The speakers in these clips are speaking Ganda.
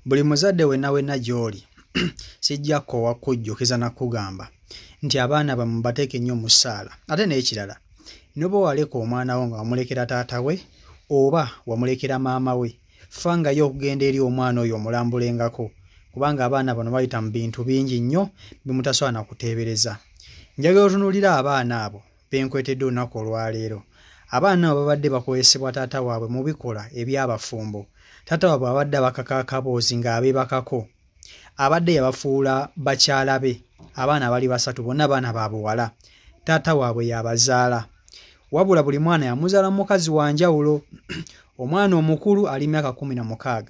Buli muzadde wenna gy'oli sijja kkowa kujjukiza na kugamba nti abaana bamwe bateeke nnyo mu ssaala. Ate n'ekirala, n'oba waleka omwana wo nga wamulekera taata we oba wamulekera maama we, fangayo okugenda eri omwana oyo omulambulengako, kubanga abaana bano bayita mu bintu bingi nnyo bimutasobola na kuteebereza. Njagala otunuulira abaana abo benkwetedde olunaku olwaleero. Abaana abo babadde bakozesebwa taata waabwe mu bikola eby'abafumbo. Taata waabwe abadde abakaka akaboozi ng'abeebakako. Abadde yabafuula bakyala be. Abaana bali basatu bonna baana ba buwala. Taata waabwe yabazaala. Wabula buli mwana yamuzaala mukazi wa njawulo. Omwana omukulu ali myaka 16.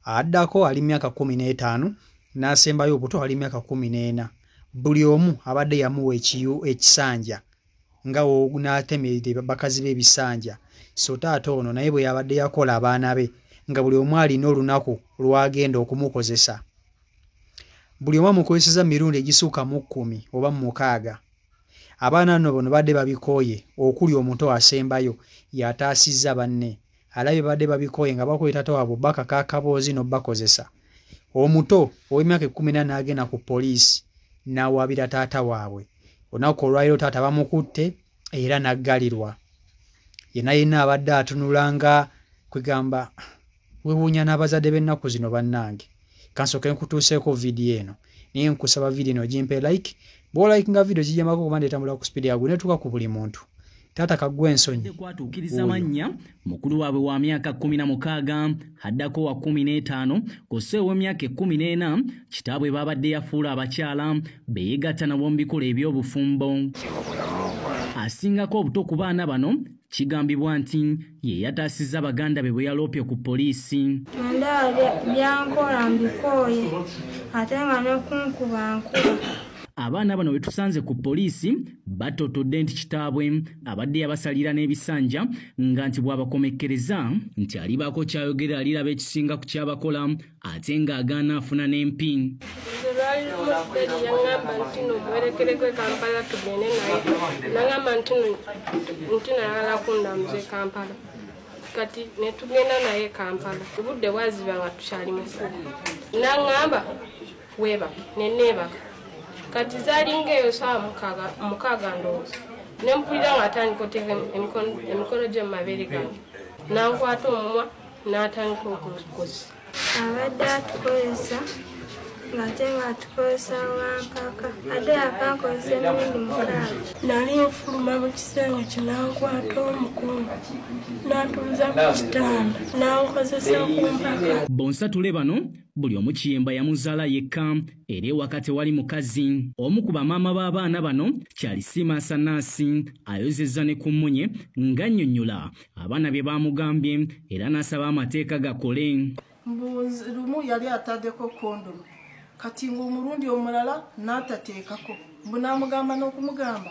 Addako ali myaka 15 n'asembayo obuto ali myaka 14. Buli omu abadde yamuwa ekisanja nga n'atemerera bakazi b'ebisanja. So taata ono naye bwe yabadde yakola abaana be nga buli omu alina olunaku lwagenda okumukozesa. Buli omu amukozeseza mirundi egisuuka mu 10 oba 6. Abaana bano badde babikooye okuli omuto asembayo yataasizza banne. Alabye badde babikooye nga bakoye taata waabwe bakaka akaboozi n'obakozesa. Omuto ow'emyaka 14 n'agenda ku poliisi n'awaabira taata waabwe. Olunaku olwaliro taata bamukutte era n'aggalirwa. Yenna abadde atunulanga kwegamba wewuunya n'abazadde b'ennaku zino bannange. Kansooke nkutuuseeko vidiyo eno. Naye nkusaba vidiyo eno gimpe like. Bw'olaikinga vidiyo kijjamako kuba ndeetambula ku sipiidi yaagwe netuuka ku buli muntu. Taata kaggwe ensonyi. Kwatuukiriza mannya mukulu waabwe wa myaka 16 haddako wa 15 kose ow'emyaka 14 kitaabwe babadde yafuula abakyala beegatta nabo mu bikola eby'obufumbo. Asingako obuto ku baana bano kigambibwa nti ye yataasizza baganda be bwe yaloopye ku poliisi. Byankola mbikooye ate nga nekunkuba nkuba. Abaana bano bwe tusanze ku poliisi batotodde nti kitaabwe abadde yabasalira n'ebisanja nga nti bw'abakomekkereza nti alibaako kyayogera aliraba ekisinga ku kyabakola ate ng'agaana afuna n'empi. Yangamba nti nomuwerekereko e Kampala tugende naye. Nangamba nti nayagala kundamuza e Kampala. Kati ne tugenda naye e Kampala. Obudde bwaziba nga tukyali mu ssuubi. Nangamba weebaka ne neebaka. Kati zalinga eyo saawa mukaaga ndowooza. Ne mpulira ng'atandika oteeka emikono gye mu mabeere gange. N'ankwata omumwa n'atandika okukozesa. Abadde atukozesa ng'ate ng'atukozesa wampaka. Ate akankozesa emirundi 6. Nali nfuluma mu kisenge kye n'ankwata omukono n'antuuza ku kitanda n'ankozesa ku mpaka. Bonsatule bano buli omu kiyemba yamuzaala yekka era ewaka tewali mukazi. Omu ku bamaama b'abaana bano Kyalisiima Sanaasi ayozezza ne ku mmunye ng'annyonnyola abaana bye baamugambye era n'asaba amateeka gakole. Lumu yali ataddeko kondomu kati ng'omulundi omulala n'atateekako. Mbu n'amugamba n'okumugamba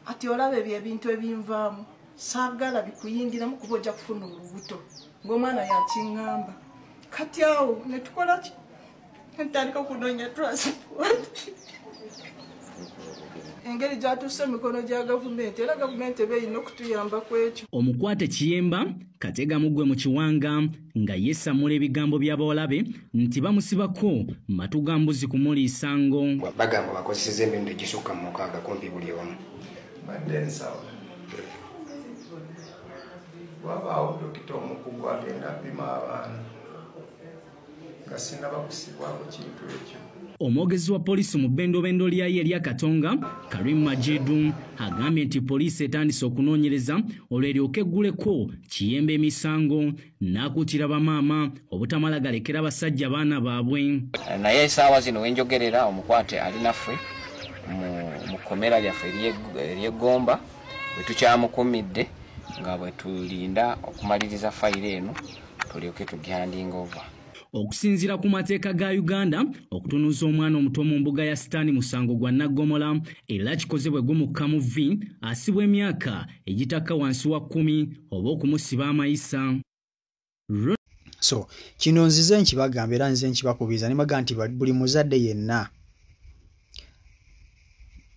ati olabe ebintu ebinvaamu saagala bikuyingiramu kuba ojja kufuna olubuto. Ng'omwana yakiŋŋamba. Kati awo ne tukola ki? Ntandika okunoonya transport. Engeri gyatuuse emikono gya gavumenti era gavumenti eba erina okutuyamba ku ekyo. Omukwate Kiyemba Katega mugwe mu kiwanga nga yesamula ebigambo by'abawalabe nti bamusibako matu ga mbuzi kumuliisango. Bagamba bakozeseza emirundi egisukka mu 6 kumpi buli omu. Badde nsawo. Wabaawo dokita omukugu agenda apima abaana. Gasinaba kusibwako kintu ekyo. Omwogezi wa poliisi mu bbendobendo lyayo erya Katonga Karim Majidu agambye nti poliisi etandise okunoonyereza olweryoke egguleko Kiyemba emisango n'akuutira bamaama obutamala galekera basajja baana baabwe. Naye essaawa zino wenjogerera omukwate ali naffe mu kkomera lyaffe ery'Eggomba bwe tukyamukumidde nga bwe tulinda okumaliriza fayiro eno tulyoke tugihandinga over. Okusinziira ku mateeka ga Uganda okutunuza omwana omuto mu mbuga ya Sitaani musango gwa Naggomola era kikozebwe gumukka mu vvi asibwa emyaka egitaka wansi wa 10 oba okumusiba amayisa. So kino nzize nkibagamba era nzize nkibakubiriza ne baga nti buli muzadde yenna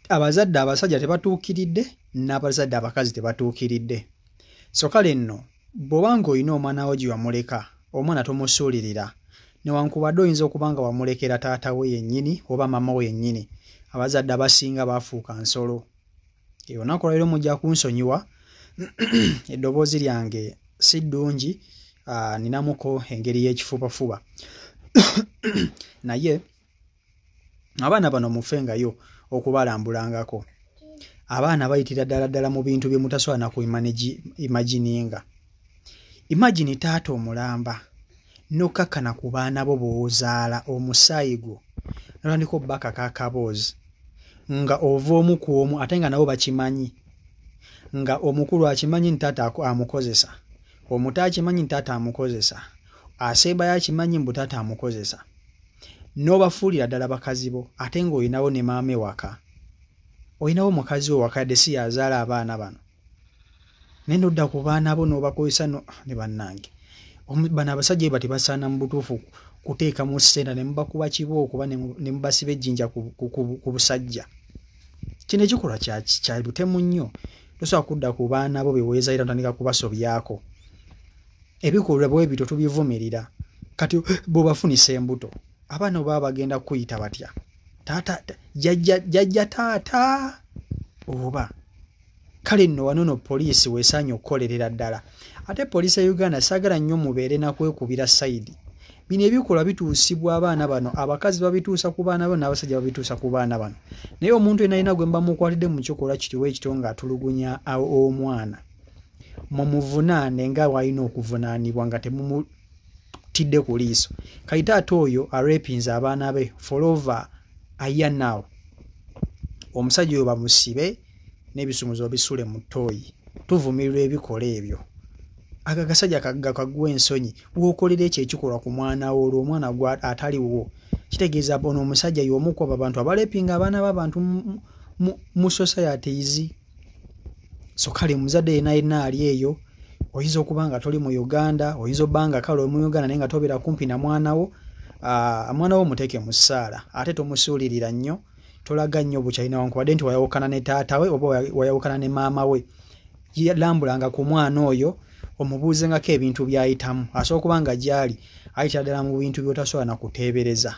abazadde abasajja tebatuukiridde n'abazadde abakazi tebatuukiridde. So kale nno bw'obanga olina omwana wo gye wamuleka omwana tomusuulirira newankubadde oyinza okuba nga wamulekera taata we yennyini oba mama we yennyini, abazadde abasinga baafuuka nsolo. Olunaku olwaleero mujja kunsonyiwa eddoboozi lyange si ddungi, ninamuko engeri y'ekifubafuba naye abaana bano mufengayo okubalambulangako. Abaana bayitira ddala mu bintu bye mutasobola na kuimagininga. Imagine taata omulamba n'okkakkana ku baana bo b'ozaala omusaayi gwo n'otandika obbakako akaboozi nga ova omu ku omu ate nga nabo bakimanyi, nga omukulu akimanyi nti taata amukozesa, omuto akimanyi nti taata amukozesa, asembayo akimanyi mbu taata amukozesa, n'obafuulira ddala bakazi bo ate ng'olinawo ne maama ewaka, olinawo mukazi we waka yadde si yazaala abaana bano, naye n'odda ku baana bo n'obakozesa ne bannange. Bano abasajja bati basaana mu butuufu kuteeka mu senda ne mubakuba kibooko kuba ne mubasiba ejjinja ku busajja. Kino ekikolwa kya butemu nnyo. Tosobola kudda ku baana bo beweezayira ntandika kubasobyako. Ebikolwa bwe bityo tubivumirira. Kati bw'obafunisa embuto abaana baba bagenda kuyita batya? Taata jjajja taata oba kale nno wano poliisi weesaanye okukolerera ddala. Ate poliisi ya Uganda saagala nnyo mubeere nakwekubira sayidi. Bino ebikolwa bituusibwa abaana bano, abakazi babituusa ku baana bano n'abasajja babituusa ku baana bano. Naye omuntu yenna gwe mba mukwatidde mu kikolwa kitiwe ekito ng'atulugunya omwana, mumuvunaane nga bw'alina okuvunaanibwa nga temumutidde ku liiso. Kayita ate oyo arepinze abaana be for over a year now. Omusajja oyo bamusibe n'ebisumuzo bisule mu ttooyi. Tuvumirira ebikola ebyo. Agasajja kagwa ensonyi w'okolera ekyo ekikolwa ku mwana wo olwo omwana gwa ataliwo. Kitegeeza bono omusajja y'omu ku abantu abalepinga abaana b'abantu mu societies. So kale muzadde yenna ali eyo, oyinza okuba nga toli mu Uganda, oyinza obba nga kale mu Uganda naye nga tobeera kumpi na mwana wo. Mwana wo muteeke mu ssaala ate tomusuulirira nnyo, tolaga nnyo bukyalina wankubadde nti wayawukana ne taata we oba wayawukana ne maama we. Lambulanga ku mwana oyo omubuuzengako ebintu by'ayitamu, asobola okuba nga gy'ali ayita ddala mu bintu by'otasobola na kuteebereza.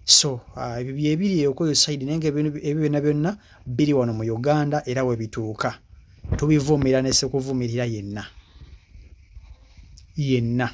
So ebyo bye biri okweyo sayidi naye ebyo byonna biri wano mu Uganda era we bituuka. Tubivumirira ne sekuvumirira yenna.